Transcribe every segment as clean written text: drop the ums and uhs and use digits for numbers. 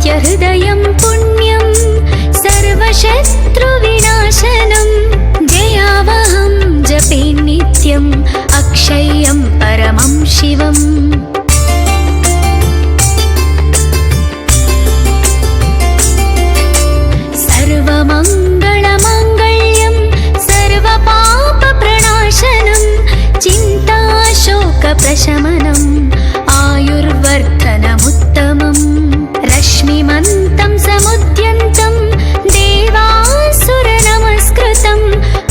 हृदयं पुण्यं सर्वशत्रुविनाशनं जयावहं जपे नित्यम् अक्षय्यं परमं शिवम् सर्वमङ्गलमाङ्गल्यं सर्वपापप्रणाशनं चिन्ताशोकप्रशमनम् आयुर्वर्धनमुत्तमम् रश्मिमन्तं समुद्यन्तं देवासुरनमस्कृतं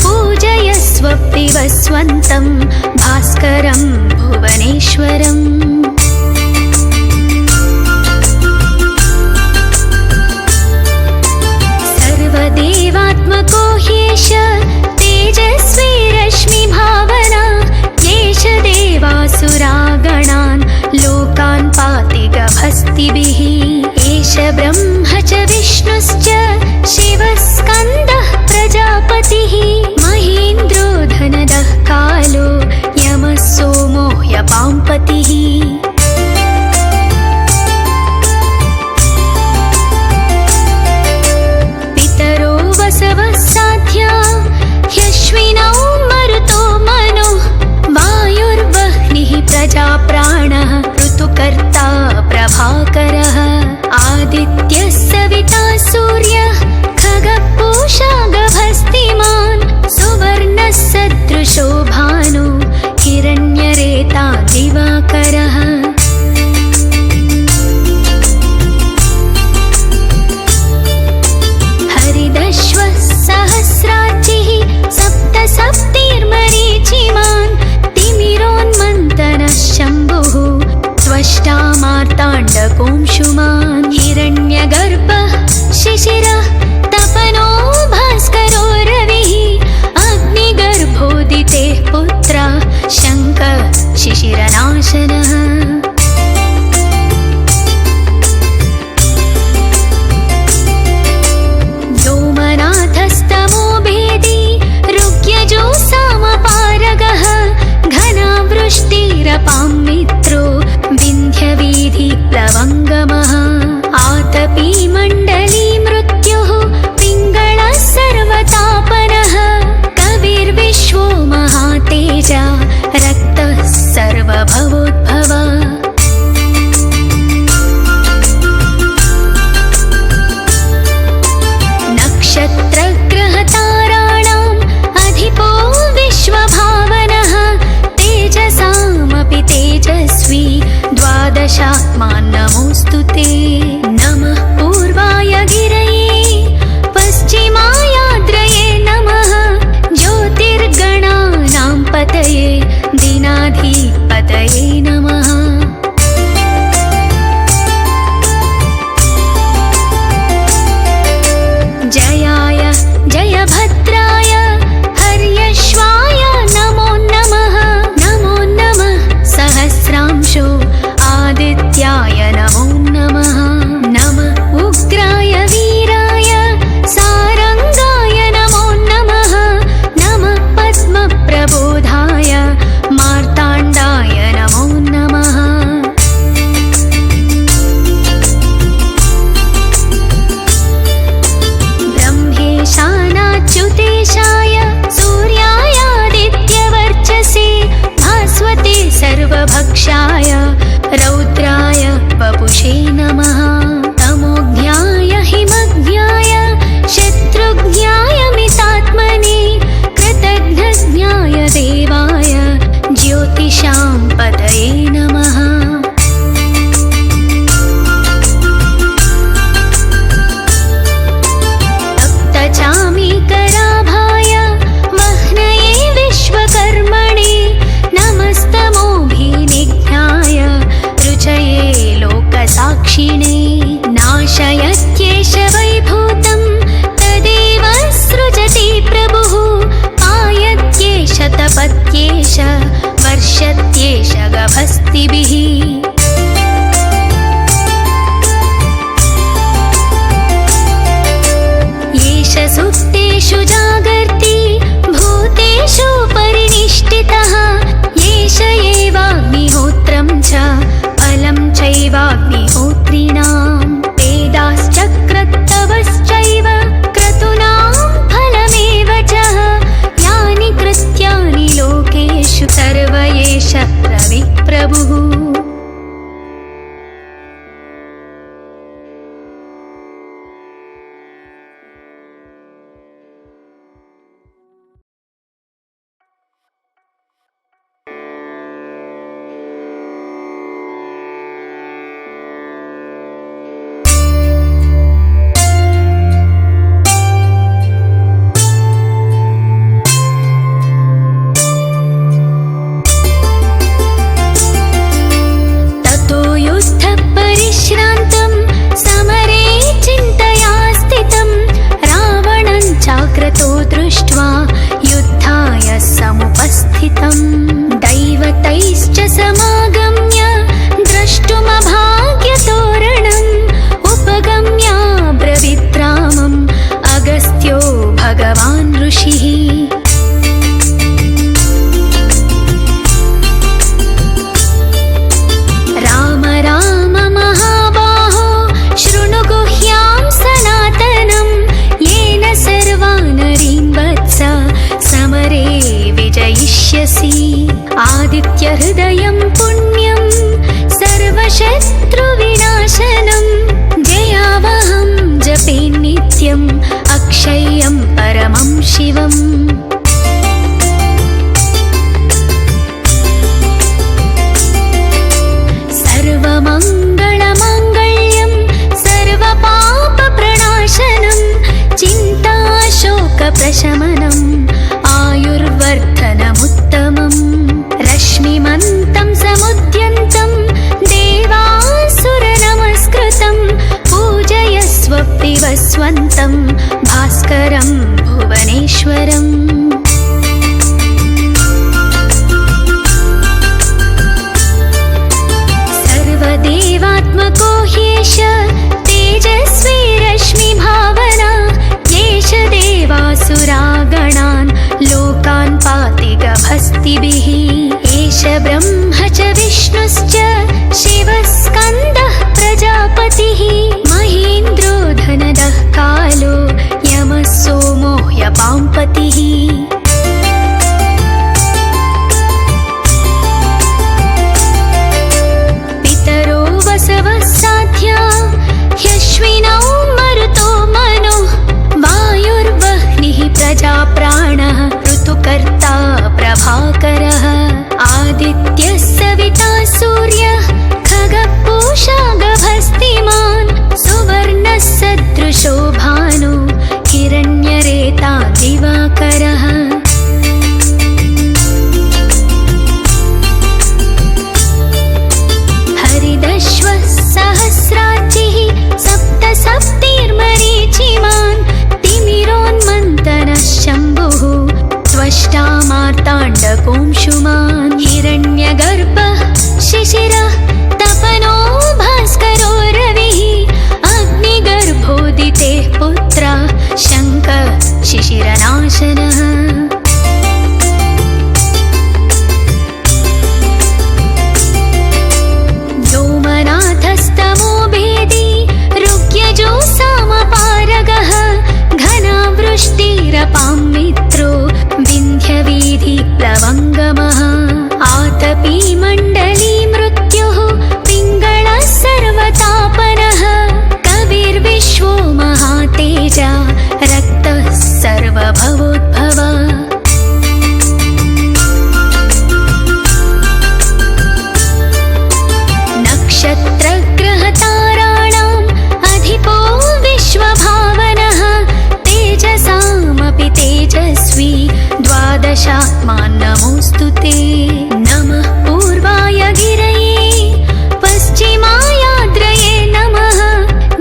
पूजयस्व विवस्वन्तं भास्करं भुवनेश्वरम् सर्वदेवात्मको ह्येष तेजस्वी रश्मिभावना येष देवासुरागणान् लोकान् पाति गभस्तिभिः एष ब्रह्म च विष्णुश्च शिवस्कन्दः प्रजापतिः महेन्द्रो धनदः कालो यमः सोमो ह्यपाम्पतिः पितरो वसवः साध्या ह्यश्विनौ मरुतो मनो वायुर्वह्निः प्रजाप्राणः ऋतुकर्ता प्रभाकरः आदित्यः सविता सूर्यः खगपूषा गभस्तिमान् सुवर्णः सदृशो भानु हिरण्यरेता दिवाकरः महेश्वरम् सर्वदेवात्मको ह्येष तेजस्वी रश्मिभावना येष देवासुरागणान् लोकान् पाति गभस्तिभिः एष ब्रह्म च विष्णुश्च शिवस्कन्दः प्रजापतिः महेन्द्रो धनदः कालो यमः सोमो ह्यपाम्पतिः पितरो वसवः साध्या ह्यश्विनौ मरुतो मनो वायुर्वह्निः प्रजाप्राणः ऋतुकर्ता प्रभाकरः आदित्यः सविता सूर्यः खगः पूषा गभस्तिमान् सुवर्णः सदृशो भानु हिरण्यरेता दिवाकरः हरिदश्वः सहस्राचिः सप्त सप्तिर्मरीचिमान् तिमिरोन्मन्तनः शम्भुः त्वष्टा मार्ताण्डकोंशुमान् हिरण्यगर्भः शिशिरः तपनो भास्करो रविः अग्निगर्भोदितेः पुत्रः शङ्खः शिशिरनाशनः व्योमनाथस्तमो भेदी ऋग्यजो सामपारगः घनावृष्टिरपां मित्रो विन्ध्यवीधिप्लवङ्गमः आतपी मण्डली मृत्युः पिङ्गळः सर्वतापनः कविर्विश्वो महातेजा रक्तः सर्वभवोद्भव नक्षत्रग्रहताराणाम् अधिपो विश्वभावनः तेजसामपि तेजस्वी द्वादशात्मान् नमोऽस्तु ते नमः पूर्वाय गिरये पश्चिमायाद्रये नमः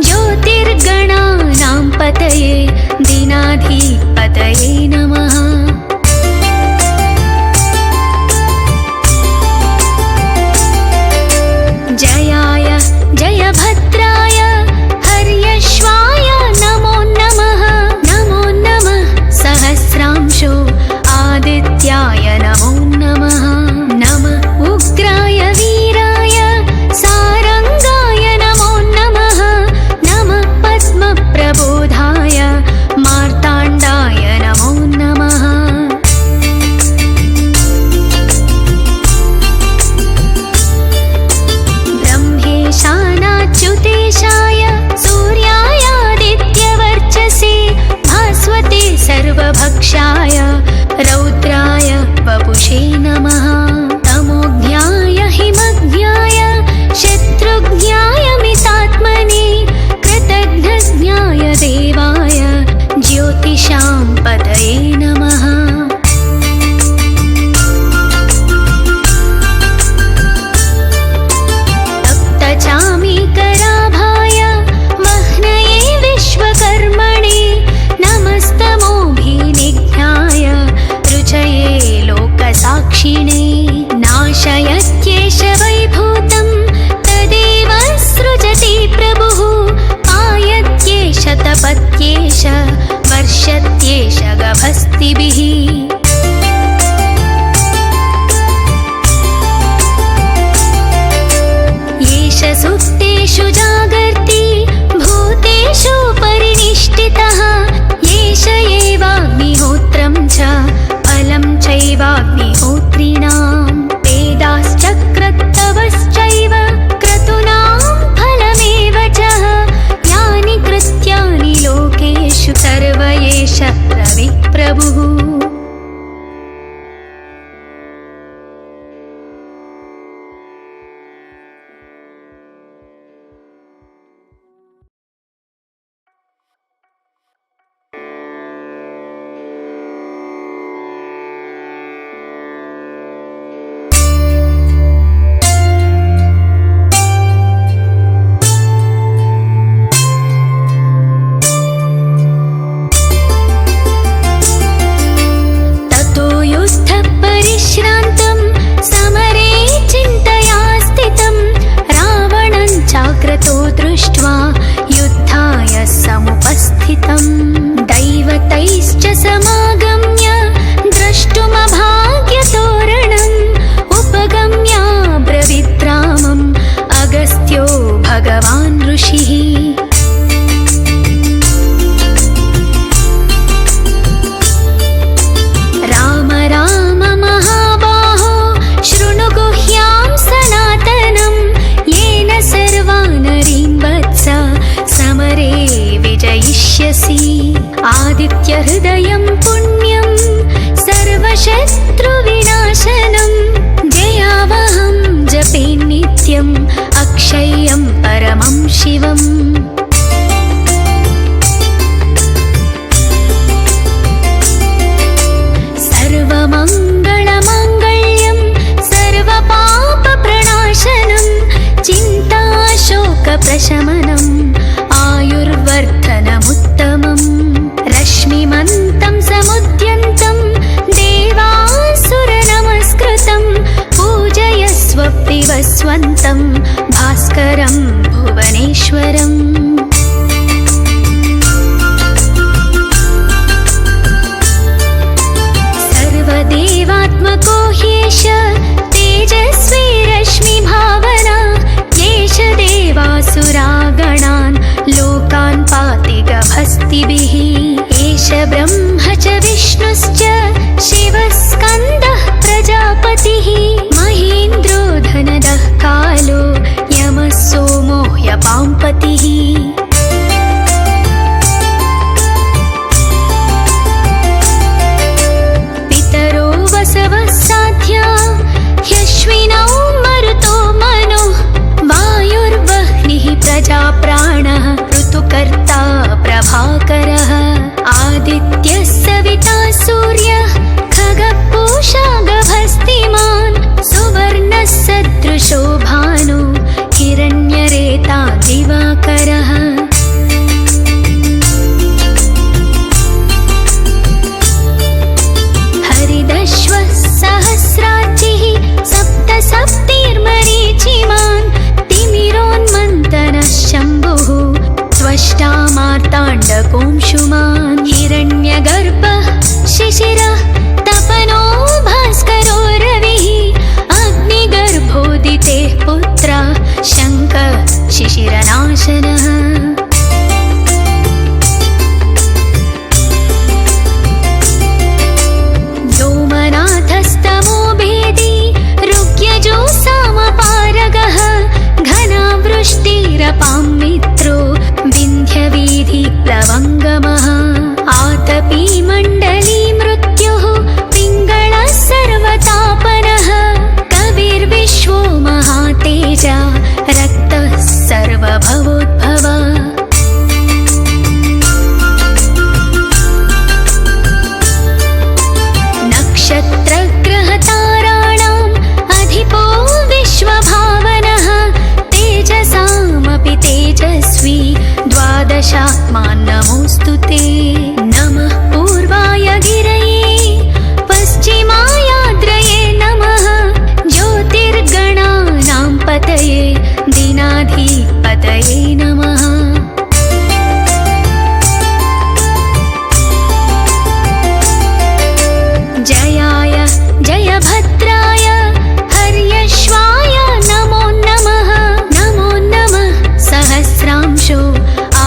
ज्योतिर्गणानां पतये दीनाधिपतये नमः जयाय जयभद्राय हर्यश्वाय नमो नमः सहस्रांशो आदित्याय नमो नमः अक्षय्यं परमं शिवम् सर्वमङ्गलमाङ्गल्यं सर्वपापप्रणाशनं चिन्ताशोकप्रशमनम् आयुर्वर्धनमुत्तमम् रश्मिमन्तं समुद्यन्तं देवासुरनमस्कृतं पूजयस्व दिवस्वन्तं भास्करं भुवनेश्वरम् सर्वदेवात्मको ह्येष तेजस्वी रश्मिभावना येष देवासुरागणान् लोकान् पाति गभस्तिभिः एष ब्रह्म च विष्णुश्च शिवः स्कन्दः प्रजापतिः महेन्द्रो धनदः कालो यमः सोमो ह्यपाम्पतिः पितरो वसवः साध्या ह्यश्विनौ मरुतो मनो वायुर्वह्निः प्रजाप्राणः ऋतुकर्ता प्रभाकरः आदित्यः सविता सूर्यः खगः पूषा गभस्तिमान् सुवर्णः सदृशो भानु हिरण्यरेता दिवाकरः हरिदश्वः सहस्राचिः सप्त सप्तिर्मरीचिमान् तिमिरोन्मन्तनः शम्भुः त्वष्टा मार्ताण्डकोंशुमान् हिरण्यगर्भः शिशिरः तपनो भास्करो रविः अग्निगर्भोदितेः पुत्रः शङ्खः शिशिरनाशनः व्योमनाथस्तमो भेदी ऋग्यजो सामपारगः घनावृष्टिरपां मित्रो विन्ध्यवीधिप्लवङ्गमः आतपी मण्डली मृत्युः पिङ्गळः सर्वतापनः कविर्विश्वो महातेजा रक्तः सर्वभवोद्भव नक्षत्रग्रहताराणाम् अधिपो विश्वभावनः तेजसामपि तेजस्वी द्वादशात्मान् नमोऽस्तु ते नमः पूर्वाय गिरये पश्चिमायाद्रये नमः ज्योतिर्गणानां पतये दीनाधिपतये नमः जयाय जयभद्राय हर्यश्वाय नमो नमः नमो नमः सहस्रांशो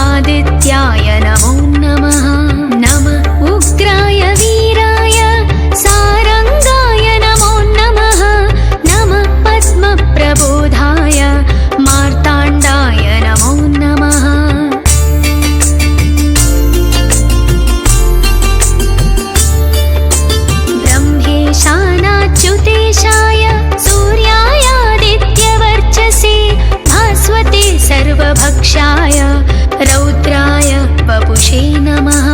आदित्याय नमो नमः नमः उग्राय वीराय सारंगाय नमो नमः नमः पद्मप्रबोधाय मार्ताण्डाय नमो नमः ब्रह्मेशानाच्युतेशाय सूर्यायादित्यवर्चसे भास्वते सर्वभक्षाय रौद्राय वपुषे नमः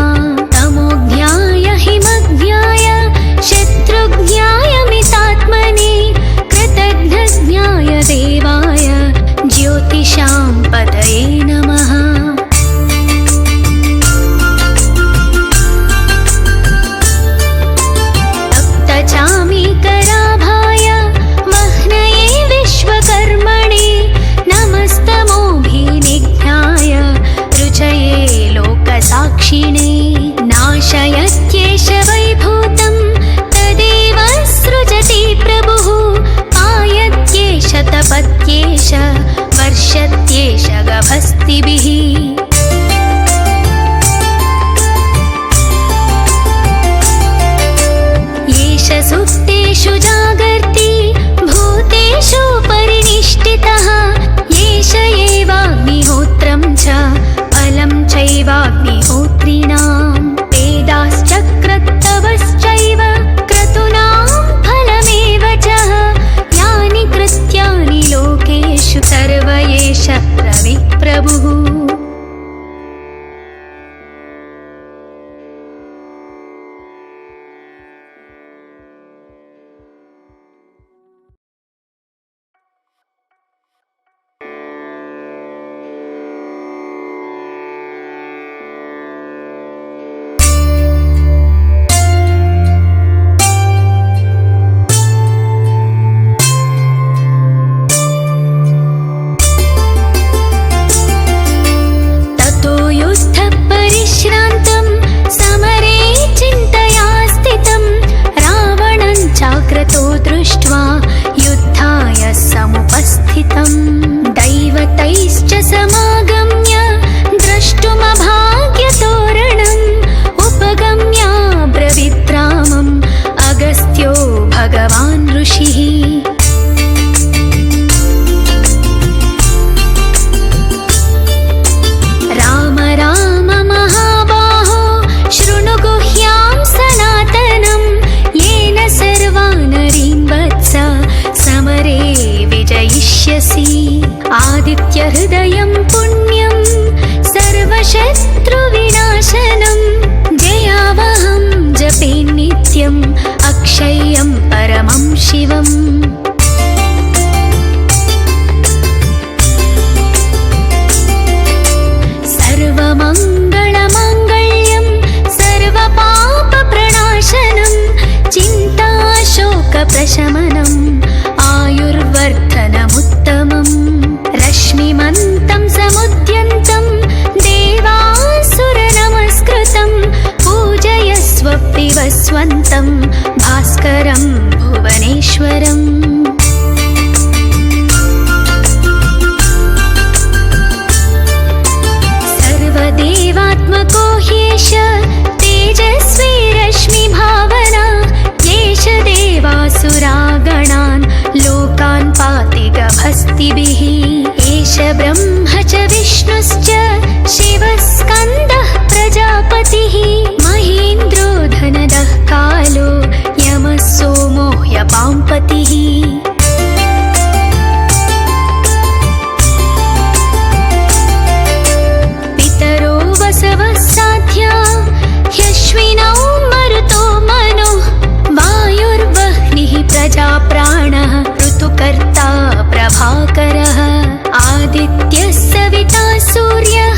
तमोज्ञाय हिमज्ञाय शत्रुज्ञाय मितात्मने कृतघ्नज्ञाय देवाय ज्योतिषां पतये नमः तप्तचामीकराभाय वह्नये विश्वकर्मणे नमस्तमोभिनिघ्नाय रुचये लोकसाक्षिणे नाशयत्येष वैभूतं तदेव सृजति प्रभुः पायत्येष तपत्येष वर्षत्येष गभस्तिभिः येष सुप्तेषु जागर्ति भूतेषु परिनिष्ठितः येष एवाग्निहोत्रं च फलं चैवाग्निहोत्रिणां वेदाश्चक्रत्तवश्चैव क्रतूनां फलमेव च यानि कृत्यानि लोकेषु सर्वये एष रविप्रभुः। दैवतैश्च समागम्य द्रष्टुमभाग्यतोरणम् उपगम्य ब्रवीद्रामम् अगस्त्यो भगवान् ऋषिः। राम राम महाबाहो शृणु गुह्यां सनातनम् येन सर्वानरीन् वत्स समरे विजयिष्यसि। आदित्यहृदयं पुण्यं सर्वशत्रुविनाशनं जयावहं जपे नित्यम् अक्षय्यं परमं शिवम्। सर्वमङ्गलमाङ्गल्यं सर्वपापप्रणाशनं चिन्ताशोकप्रशमनम् आयुर्वर्धनमुत्तमम्। रश्मिमन्तं समुद्यन्तं देवासुरनमस्कृतं पूजयस्व विवस्वन्तं भास्करं भुवनेश्वरम्। सर्वदेवात्मको ह्येष तेजस्वी रश्मिभावना येष देवासुरागणान् लोकान् पाति गभस्तिभिः। एष ब्रह्म च विष्णुश्च शिवः स्कन्दः प्रजापतिः महेन्द्रो धनदः कालो यमः सोमो ह्यपाम्पतिः। पितरो वसवः साध्या ह्यश्विनौ मरुतो मनो वायुर्वह्निः प्रजाप्राणः ऋतुकर्ता प्रभाकरः। आदित्यः सविता सूर्यः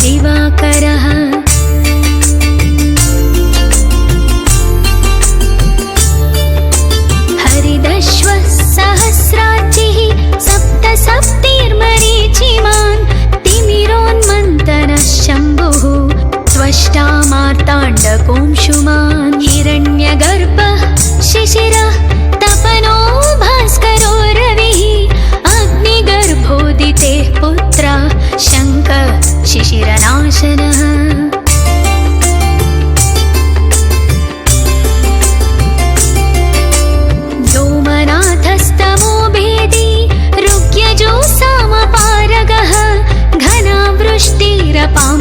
दिवाकरः हरिदश्वः सहस्रार्चिः सप्तसप्तिर्मरीचिमान् तिमिरोन्मन्तनः शम्भुः त्वष्टा मार्ताण्डकोंशुमान् हिरण्यगर्भः शिशिरः तपनो भास्करो रविः अग्निगर्भोदितेः पुत्रः शङ्कः शिशिरनाशनः व्योमनाथस्तमो भेदी ऋग्यजो सामपारगः घनावृष्टिरपां